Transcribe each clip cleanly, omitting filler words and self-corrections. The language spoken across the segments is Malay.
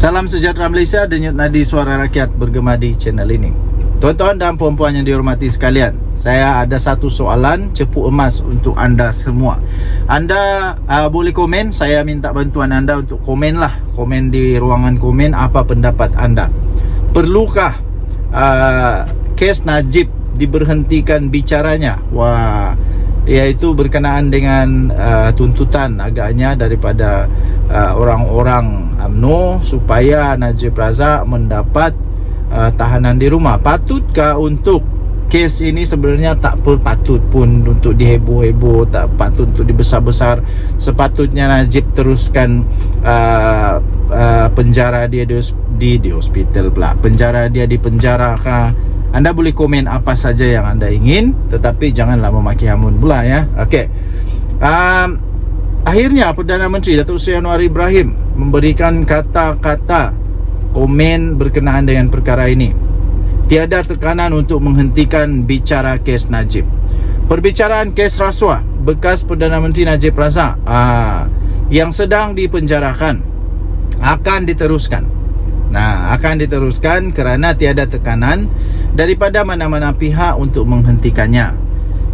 Salam sejahtera Malaysia, denyut nadi suara rakyat bergema di channel ini. Tuan-tuan dan puan-puan yang dihormati sekalian, saya ada satu soalan cepu emas untuk anda semua. Anda boleh komen, saya minta bantuan anda untuk komen di ruangan komen apa pendapat anda. Perlukah kes Najib diberhentikan bicaranya? Iaitu berkenaan dengan tuntutan agaknya daripada orang-orang UMNO supaya Najib Razak mendapat tahanan di rumah. Patutkah untuk kes ini sebenarnya tak patut pun untuk diheboh-heboh, tak patut untuk dibesar-besar. Sepatutnya Najib teruskan penjara dia di hospital pula. Penjara dia di penjara kah? Anda boleh komen apa saja yang anda ingin, tetapi janganlah memaki hamun pula ya. Okey. Akhirnya Perdana Menteri Datuk Seri Anwar Ibrahim memberikan kata-kata komen berkenaan dengan perkara ini. Tiada tekanan untuk menghentikan bicara kes Najib. Perbicaraan kes rasuah bekas Perdana Menteri Najib Razak yang sedang dipenjarakan akan diteruskan. Akan diteruskan kerana tiada tekanan daripada mana-mana pihak untuk menghentikannya,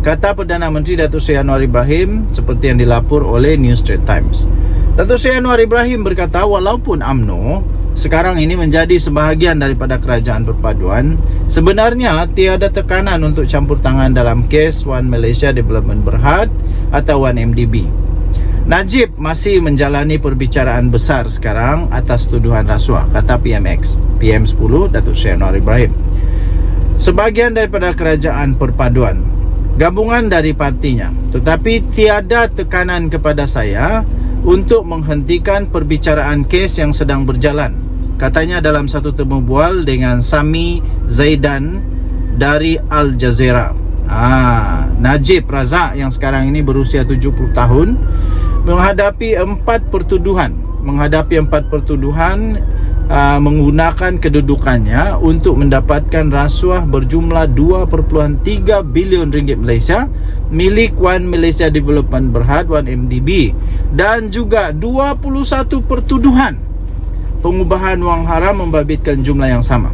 kata Perdana Menteri Datuk Seri Anwar Ibrahim seperti yang dilapor oleh New Straits Times. Datuk Seri Anwar Ibrahim berkata walaupun UMNO sekarang ini menjadi sebahagian daripada kerajaan perpaduan, sebenarnya tiada tekanan untuk campur tangan dalam kes One Malaysia Development Berhad atau 1MDB. Najib masih menjalani perbicaraan besar sekarang atas tuduhan rasuah, kata PM10 Datuk Seri Anwar Ibrahim. Sebahagian daripada kerajaan perpaduan, gabungan dari partinya, tetapi tiada tekanan kepada saya untuk menghentikan perbicaraan kes yang sedang berjalan, katanya dalam satu temu bual dengan Sami Zaidan dari Al Jazeera. Najib Razak yang sekarang ini berusia 70 tahun menghadapi 4 pertuduhan menggunakan kedudukannya untuk mendapatkan rasuah berjumlah 2.3 bilion ringgit Malaysia milik One Malaysia Development Berhad 1MDB dan juga 21 pertuduhan pengubahan wang haram membabitkan jumlah yang sama.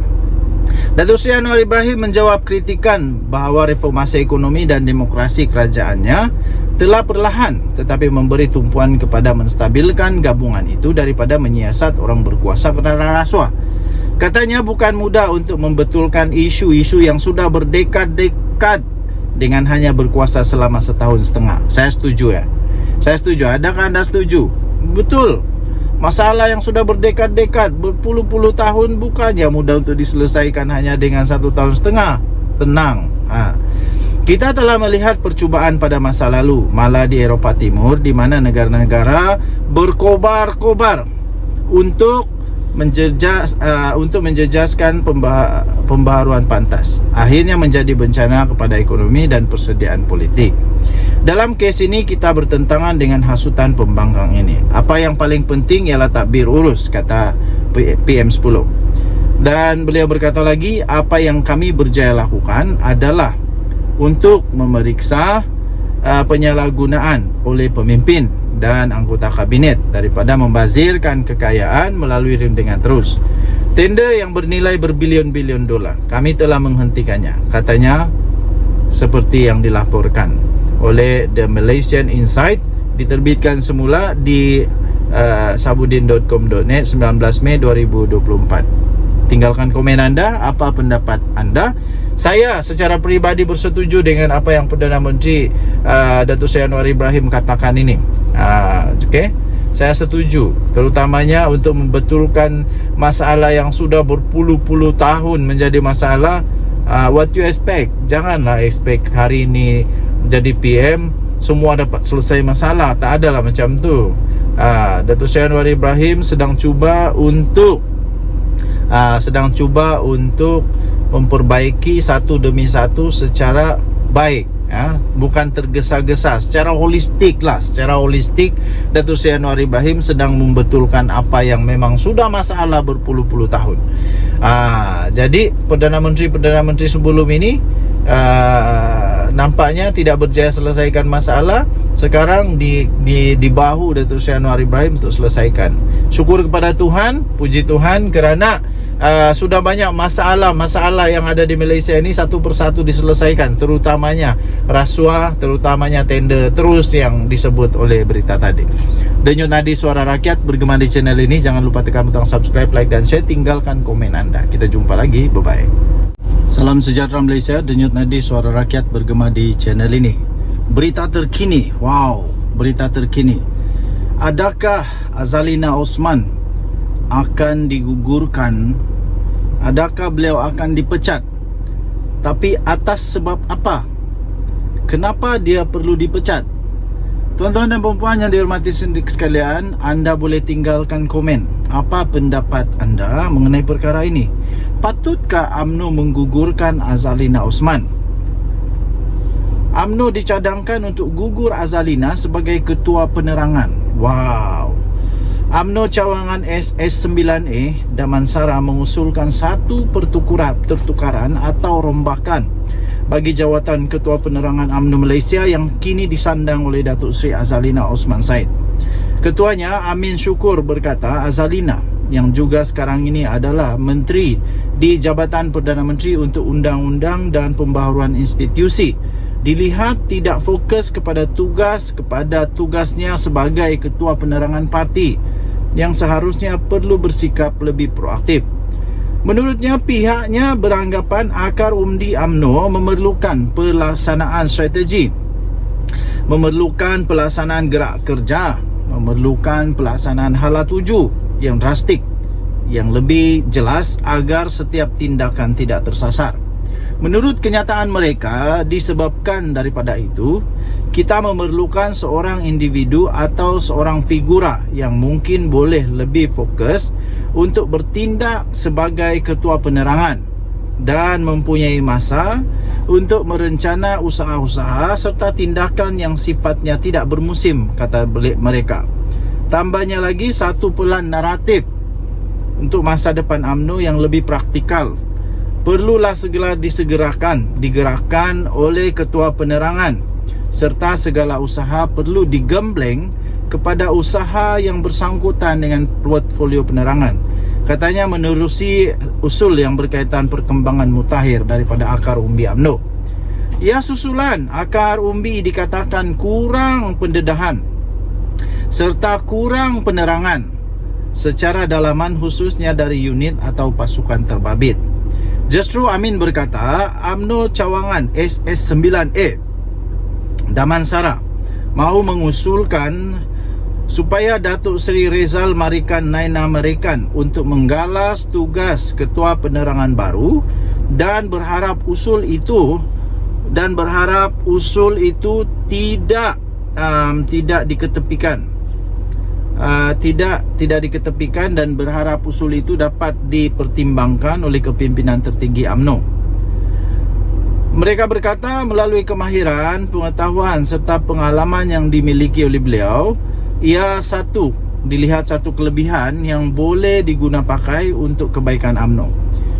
Datuk Seri Anwar Ibrahim menjawab kritikan bahawa reformasi ekonomi dan demokrasi kerajaannya telah perlahan tetapi memberi tumpuan kepada menstabilkan gabungan itu daripada menyiasat orang berkuasa kerana rasuah. Katanya bukan mudah untuk membetulkan isu-isu yang sudah berdekad-dekad dengan hanya berkuasa selama setahun setengah. Saya setuju ya. Saya setuju. Adakah anda setuju? Betul. Masalah yang sudah berdekad-dekad, berpuluh-puluh tahun bukannya mudah untuk diselesaikan hanya dengan 1 tahun setengah. Tenang. Kita telah melihat percubaan pada masa lalu, malah di Eropah Timur, di mana negara-negara berkobar-kobar untuk menjejaskan pembaharuan pantas. Akhirnya menjadi bencana kepada ekonomi dan persediaan politik. Dalam kes ini kita bertentangan dengan hasutan pembangkang ini. Apa yang paling penting ialah takbir urus, kata PM10. Dan beliau berkata lagi, apa yang kami berjaya lakukan adalah untuk memeriksa penyalahgunaan oleh pemimpin dan anggota kabinet daripada membazirkan kekayaan melalui rintangan terus. Tender yang bernilai berbilion-bilion dolar, kami telah menghentikannya, katanya, seperti yang dilaporkan oleh The Malaysian Insight, diterbitkan semula di sabudin.com.net 19 Mei 2024. Tinggalkan komen anda, apa pendapat anda. Saya secara peribadi bersetuju dengan apa yang Perdana Menteri Datuk Seri Anwar Ibrahim katakan ini. Okey, saya setuju, terutamanya untuk membetulkan masalah yang sudah berpuluh-puluh tahun menjadi masalah. What you expect? Janganlah expect hari ini jadi PM semua dapat selesai masalah. Tak adalah macam tu. Datuk Seri Anwar Ibrahim sedang cuba untuk memperbaiki satu demi satu secara baik, bukan tergesa-gesa, secara holistik. Datuk Seri Anwar Ibrahim sedang membetulkan apa yang memang sudah masalah berpuluh-puluh tahun. Jadi Perdana Menteri sebelum ini nampaknya tidak berjaya selesaikan masalah. Sekarang di bahu Datuk Seri Anwar Ibrahim untuk selesaikan. Syukur kepada Tuhan, puji Tuhan, kerana sudah banyak masalah yang ada di Malaysia ini satu persatu diselesaikan, terutamanya rasuah, terutamanya tender terus yang disebut oleh berita tadi. Denyut Nadi Suara Rakyat bergema di channel ini. Jangan lupa tekan butang subscribe, like dan share. Tinggalkan komen anda. Kita jumpa lagi. Bye-bye. Salam sejahtera Malaysia. Denyut Nadi Suara Rakyat bergema di channel ini. Berita terkini. Wow, berita terkini. Adakah Azalina Osman akan digugurkan? Adakah beliau akan dipecat? Tapi atas sebab apa? Kenapa dia perlu dipecat? Tuan-tuan dan puan-puan yang dihormati sekalian, anda boleh tinggalkan komen. Apa pendapat anda mengenai perkara ini? Patutkah UMNO menggugurkan Azalina Osman? UMNO dicadangkan untuk gugur Azalina sebagai ketua penerangan. Wow. UMNO cawangan SS9A Damansara mengusulkan satu pertukaran atau rombakan bagi jawatan Ketua Penerangan UMNO Malaysia yang kini disandang oleh Datuk Seri Azalina Osman Said. Ketuanya Amin Syukur berkata Azalina yang juga sekarang ini adalah Menteri di Jabatan Perdana Menteri untuk Undang-Undang dan Pembaharuan Institusi dilihat tidak fokus kepada tugasnya sebagai Ketua Penerangan Parti yang seharusnya perlu bersikap lebih proaktif. Menurutnya, pihaknya beranggapan akar umdi UMNO memerlukan pelaksanaan strategi, memerlukan pelaksanaan gerak kerja, memerlukan pelaksanaan hala tuju yang drastik, yang lebih jelas agar setiap tindakan tidak tersasar. Menurut kenyataan mereka, disebabkan daripada itu, kita memerlukan seorang individu atau seorang figura yang mungkin boleh lebih fokus untuk bertindak sebagai ketua penerangan dan mempunyai masa untuk merencana usaha-usaha serta tindakan yang sifatnya tidak bermusim, kata mereka. Tambahnya lagi, satu pelan naratif untuk masa depan UMNO yang lebih praktikal perlulah segera digerakkan oleh Ketua Penerangan, serta segala usaha perlu digembleng kepada usaha yang bersangkutan dengan portfolio penerangan. Katanya menerusi usul yang berkaitan perkembangan mutakhir daripada akar umbi UMNO. Ya, susulan akar umbi dikatakan kurang pendedahan serta kurang penerangan secara dalaman, khususnya dari unit atau pasukan terbabit. Justru Amin berkata UMNO cawangan SS9A Damansara mahu mengusulkan supaya Datuk Seri Rizal Marikan Naina Marikan untuk menggalas tugas Ketua Penerangan baru dan berharap usul itu tidak diketepikan. Tidak diketepikan dan berharap usul itu dapat dipertimbangkan oleh kepimpinan tertinggi UMNO. Mereka berkata melalui kemahiran, pengetahuan serta pengalaman yang dimiliki oleh beliau, ia dilihat satu kelebihan yang boleh diguna pakai untuk kebaikan UMNO.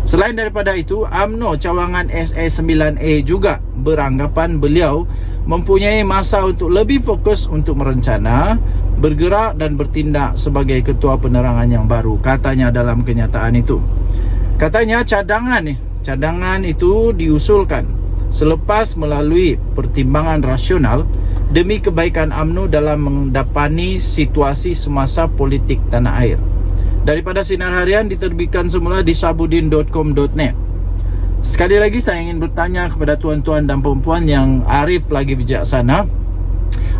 Selain daripada itu, UMNO cawangan SS9A juga beranggapan beliau mempunyai masa untuk lebih fokus untuk merencana, bergerak dan bertindak sebagai Ketua Penerangan yang baru, katanya dalam kenyataan itu. Katanya cadangan itu diusulkan selepas melalui pertimbangan rasional demi kebaikan UMNO dalam mendapani situasi semasa politik tanah air. Daripada Sinar Harian diterbitkan semula di sabudin.com.net. Sekali lagi saya ingin bertanya kepada tuan-tuan dan puan-puan yang arif lagi bijaksana,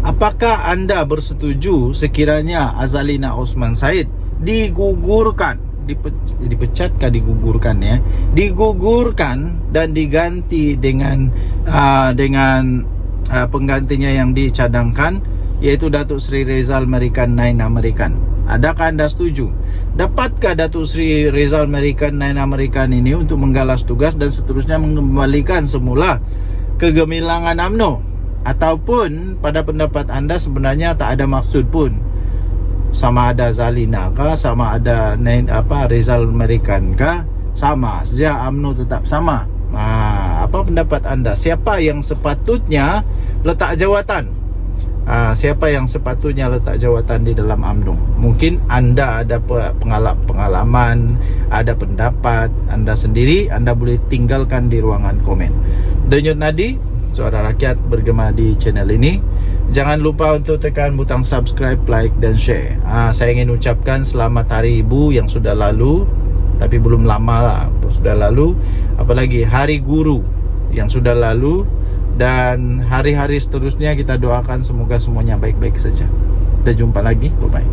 apakah anda bersetuju sekiranya Azalina Osman Said digugurkan, dipecatkah digugurkan ya, digugurkan dan diganti dengan penggantinya yang dicadangkan, yaitu Datuk Seri Rizal Marikan Naina Marikan? Adakah anda setuju? Dapatkah Datuk Seri Rizal Marikan Naina Marikan ini untuk menggalas tugas dan seterusnya mengembalikan semula kegemilangan UMNO? Ataupun pada pendapat anda sebenarnya tak ada maksud pun, sama ada Zalina kah, sama ada Rizal Marikan kah, sama saja UMNO tetap sama. Apa pendapat anda? Siapa yang sepatutnya letak jawatan? Siapa yang sepatutnya letak jawatan di dalam UMNO? Mungkin anda ada pengalaman, ada pendapat anda sendiri, anda boleh tinggalkan di ruangan komen. Denyut Nadi, suara rakyat bergema di channel ini. Jangan lupa untuk tekan butang subscribe, like dan share. Saya ingin ucapkan selamat Hari Ibu yang sudah lalu, tapi belum lama lah, sudah lalu. Apalagi Hari Guru yang sudah lalu. Dan hari-hari seterusnya kita doakan semoga semuanya baik-baik saja. Kita jumpa lagi, bye-bye.